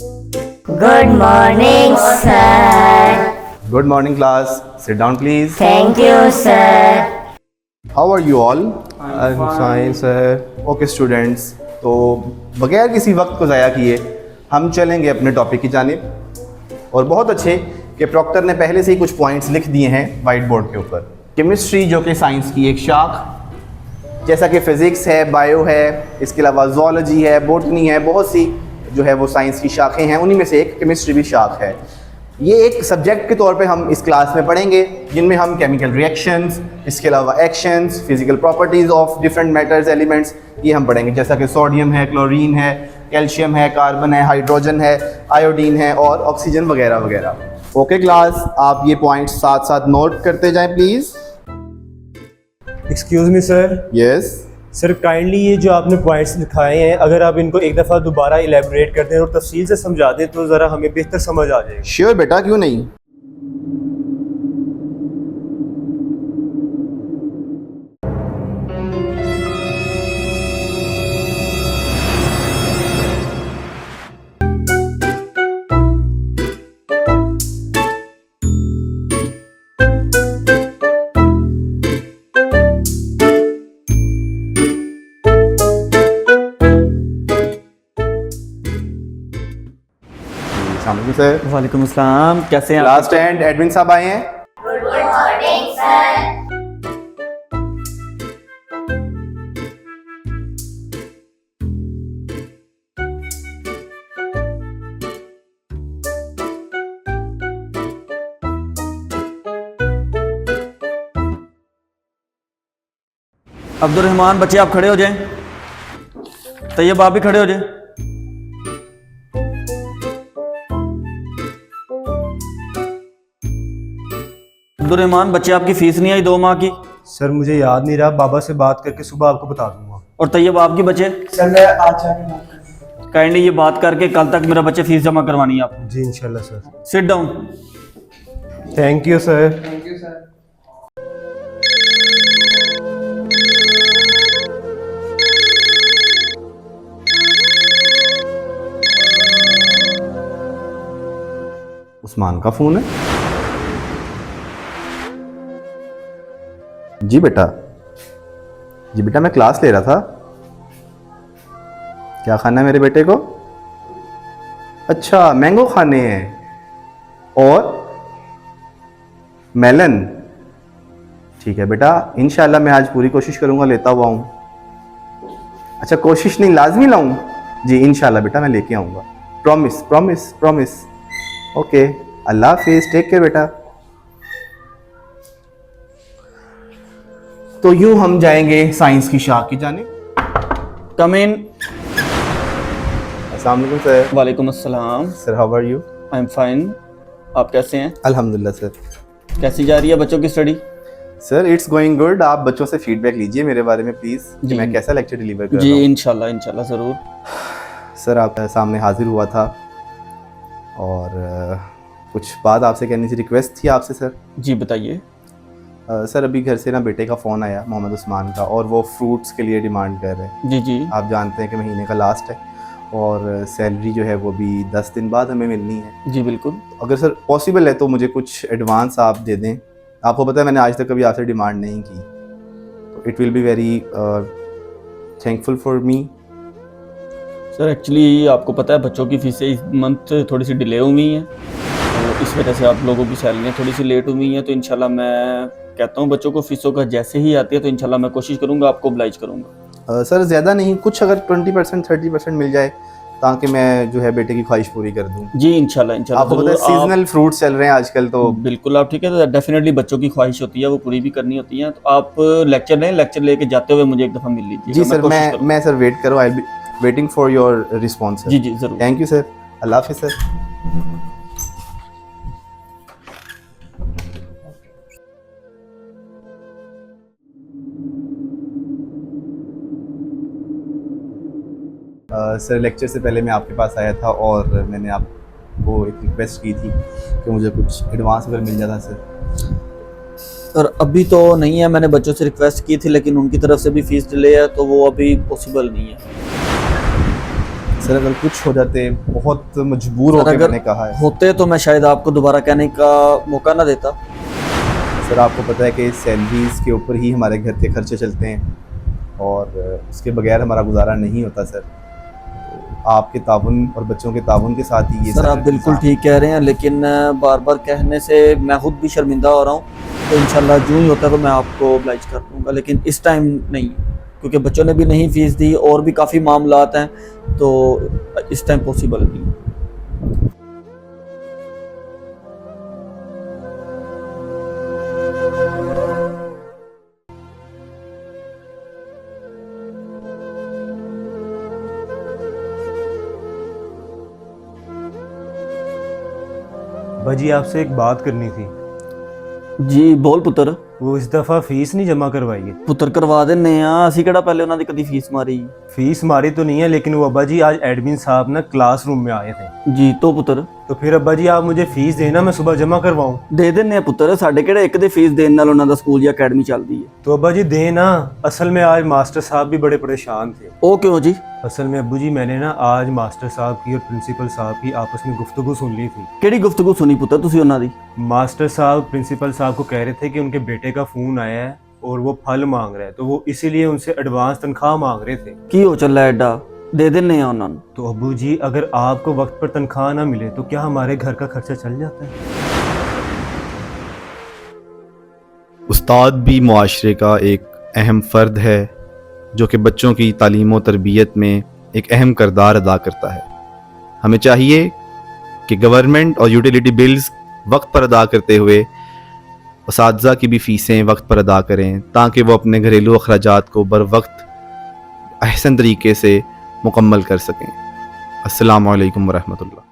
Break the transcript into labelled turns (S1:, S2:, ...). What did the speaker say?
S1: Good morning, sir.
S2: Good morning, class. Sit down, please.
S1: Thank you, sir.
S2: How are you all?
S3: I'm fine, sir.
S2: Okay, students. तो बगैर किसी वक्त को ज़ाया किए हम चलेंगे अपने टॉपिक की जानिब। और बहुत अच्छे कि प्रॉक्टर ने पहले से ही कुछ पॉइंट्स लिख दिए हैं वाइट बोर्ड के ऊपर। केमिस्ट्री जो कि साइंस की एक शाख, जैसा कि फिज़िक्स है, बायो है, इसके अलावा ज़ूलॉजी है, बॉटनी है, बहुत सी जो है वो साइंस की शाखें हैं, उन्हीं में से एक केमिस्ट्री भी शाख है। ये एक सब्जेक्ट के तौर पे हम इस क्लास में पढ़ेंगे, जिनमें हम केमिकल रिएक्शंस, इसके अलावा actions, physical properties of different matters, elements, ये हम पढ़ेंगे, जैसा कि सोडियम है, क्लोरीन है, कैल्शियम है, कार्बन है, हाइड्रोजन है, आयोडीन है और ऑक्सीजन वगैरह वगैरह। ओके क्लास, आप ये पॉइंट्स साथ साथ नोट करते जाएं please.
S3: Excuse me sir.
S2: Yes
S3: sir kindly ये जो आपने पॉइंट्स लिखाए हैं, अगर आप इनको एक दफ़ा दोबारा इलेबोरेट कर दें और तफसील से समझा दें तो ज़रा हमें बेहतर समझ आ जाएगी।
S2: श्योर बेटा, क्यों नहीं। सर
S4: वालेकुम अस्सलाम, कैसे हैं आप?
S2: लास्ट एंड एडमिन साहब आए हैं।
S1: Good morning, sir.
S4: अब्दुल बच्चे आप खड़े हो जाएं। तैयब आप भी खड़े हो जाएं। अब्दुल बच्चे आपकी फीस नहीं आई 2 माह की।
S3: सर मुझे याद नहीं रहा, बाबा से बात करके सुबह आपको बता दूंगा।
S4: और तैयब आपकी बच्चे
S5: सर मैं आज जाके बात करूंगा।
S4: काइंडली ये बात करके कल तक मेरा बच्चे फीस जमा करवानी है आपको।
S3: जी इंशाल्लाह sir.
S4: Sit down.
S3: Thank you sir.
S5: Thank you sir.
S2: Usman का फ़ोन है। जी बेटा, जी बेटा, मैं क्लास ले रहा था। क्या खाना है मेरे बेटे को? अच्छा, मैंगो खाने हैं और मेलन। ठीक है बेटा, इंशाल्लाह मैं आज पूरी कोशिश करूंगा लेता हुआ हूँ। अच्छा, कोशिश नहीं, लाजमी लाऊं? जी इंशाल्लाह बेटा, मैं लेके आऊँगा। Promise promise promise. ओके, अल्लाह हाफिज़, टेक केयर बेटा। तो यूं हम जाएंगे साइंस की शाख की जानिब।
S4: कम इन।
S2: अस्सलाम वालेकुम सर।
S4: वालेकुम अस्सलाम।
S2: Sir how are you?
S4: I am fine. आप कैसे हैं?
S2: अल्हम्दुलिल्लाह सर।
S4: कैसी जा रही है बच्चों की study?
S2: Sir it's going good. आप बच्चों से फीडबैक लीजिए मेरे बारे में प्लीज़, कि
S4: जी।
S2: मैं कैसा लेक्चर डिलीवर कर
S4: जी
S2: रहा हूँ।
S4: इंशाल्लाह इंशाल्लाह ज़रूर।
S2: सर आपके सामने हाजिर हुआ था और कुछ बात आपसे कहनी थी, रिक्वेस्ट थी आपसे सर।
S4: जी बताइए।
S2: सर अभी घर से ना बेटे का फ़ोन आया, मोहम्मद उस्मान का, और वो फ्रूट्स के लिए डिमांड कर रहे हैं।
S4: जी जी।
S2: आप जानते हैं कि महीने का लास्ट है और सैलरी जो है वो भी 10 दिन बाद हमें मिलनी है।
S4: जी बिल्कुल।
S2: अगर सर पॉसिबल है तो मुझे कुछ एडवांस आप दे दें। आपको पता है मैंने आज तक कभी आपसे डिमांड नहीं की, तो it will be very thankful for me.
S4: Sir actually आपको पता है बच्चों की फीसें इस मंथ थोड़ी सी डिले हुई हैं, तो इस वजह से आप लोगों की सैलरियाँ थोड़ी सी लेट हुई हैं। तो इंशाल्लाह मैं कहता हूँ बच्चों को फीसों का जैसे ही आती है तो इंशाल्लाह मैं कोशिश करूँगा आपको ऑब्लाइज करूँगा।
S2: सर ज़्यादा नहीं, कुछ अगर 20% 30% मिल जाए ताकि मैं जो है बेटे की ख्वाहिश पूरी कर दूँ।
S4: जी इंशाल्लाह इंशाल्लाह
S2: आपको पता है
S4: ज़रूर।
S2: सीजनल फ्रूट्स चल रहे हैं आजकल, तो
S4: बिल्कुल आप ठीक है, तो डेफिनेटली बच्चों की ख्वाहिश होती है वो पूरी भी करनी होती है। तो आप लेक्चर लें, लेक्चर लेके जाते हुए मुझे एक दफ़ा मिल लीजिए।
S2: जी सर, मैं सर वेट करो, I be waiting for your response.
S4: जी जी ज़रूर।
S2: Thank you sir. अल्लाह हाफिज़ सर। सर लेक्चर से पहले मैं आपके पास आया था और मैंने आपको एक रिक्वेस्ट की थी कि मुझे कुछ एडवांस अगर मिल जाता सर।
S4: सर अभी तो नहीं है, मैंने बच्चों से रिक्वेस्ट की थी लेकिन उनकी तरफ से भी फीस डिले है तो वो अभी पॉसिबल नहीं है।
S2: सर अगर कुछ हो जाते, बहुत मजबूर
S4: सर,
S2: होकर
S4: अगर
S2: मैंने कहा है।
S4: होते तो मैं शायद आपको दोबारा कहने का मौका ना देता।
S2: सर आपको पता है कि सैलरीज के ऊपर ही हमारे घर के खर्चे चलते हैं और उसके बगैर हमारा गुजारा नहीं होता सर। तो आपके ताउन और बच्चों के ताउन के साथ ही ये
S4: सर आप
S2: सारा
S4: बिल्कुल
S2: इंतज़ाम।
S4: ठीक कह रहे हैं, लेकिन बार बार कहने से मैं खुद भी शर्मिंदा हो रहा हूँ। तो इंशाल्लाह जो ही होता है तो मैं आपको ऑब्लाइज कर दूँगा, लेकिन इस टाइम नहीं, क्योंकि बच्चों ने भी नहीं फीस दी और भी काफ़ी मामलात हैं, तो इस टाइम पॉसिबल नहीं।
S3: भाजी आपसे एक बात करनी थी।
S4: जी बोल पुत्र।
S3: वो इस दफ़ा फीस नहीं जमा करवाई है।
S4: पुत्र करवा देने आ, ਅਸੀਂ ਕਿਹੜਾ ਪਹਿਲੇ ਉਹਨਾਂ ਦੀ ਕਦੀ ਫੀਸ ਮਾਰੀ।
S3: फीस मारी तो नहीं है, लेकिन वो अब्बा जी आज एडमिन साहब ना क्लासरूम में आए थे।
S4: जी तो पुत्र
S3: तो फिर अब्बा जी आप मुझे फीस देना, मैं सुबह जमा करवाऊँ।
S4: ਦੇ ਦਿੰਨੇ ਆ ਪੁੱਤਰ, ਸਾਡੇ ਕਿਹੜੇ ਇੱਕ ਦੇ ਫੀਸ ਦੇਣ ਨਾਲ ਉਹਨਾਂ ਦਾ ਸਕੂਲ ਜਾਂ ਅਕੈਡਮੀ ਚੱਲਦੀ ਹੈ।
S3: तो अब्बा जी देना, असल में आज मास्टर साहब भी बड़े परेशान थे।
S4: ਉਹ ਕਿਉਂ ਜੀ?
S3: असल में अब्बू जी मैंने ना आज मास्टर साहब की और प्रिंसिपल साहब की आपस में गुफ्तगू सुन ली थी।
S4: ਕਿਹੜੀ ਗੁਫ਼ਤਗੂ ਸੁਣੀ ਪੁੱਤਰ ਤੁਸੀਂ ਉਹਨਾਂ ਦੀ?
S3: मास्टर साहब प्रिंसिपल साहब को कह रहे थे कि उनके बेटे का फ़ोन आया है और वो फल मांग रहा है, तो वो इसीलिए उनसे एडवांस तनख्वाह मांग रहे थे।
S4: ਕੀ ਹੋ ਚੱਲਾ ਐਡਾ? ਦੇ ਦਿੰਨੇ ਆ ਉਹਨਾਂ ਨੂੰ।
S3: तो अब्बू जी अगर आपको वक्त पर तनख्वाह ना मिले तो क्या हमारे घर का खर्चा चल जाता है?
S2: उस्ताद भी मुआशरे का एक अहम फ़र्द है जो कि बच्चों की तालीम व तरबियत में एक अहम किरदार अदा करता है। हमें चाहिए कि गवर्नमेंट और यूटिलिटी बिल्स वक्त पर अदा करते हुए उस्तादज़ा की भी फ़ीसें वक्त पर अदा करें ताकि वो अपने घरेलू अखराजात को बर वक्त अहसन तरीके से मुकम्मल कर सकें। अस्सलामु अलैकुम वरहमतुल्लाह।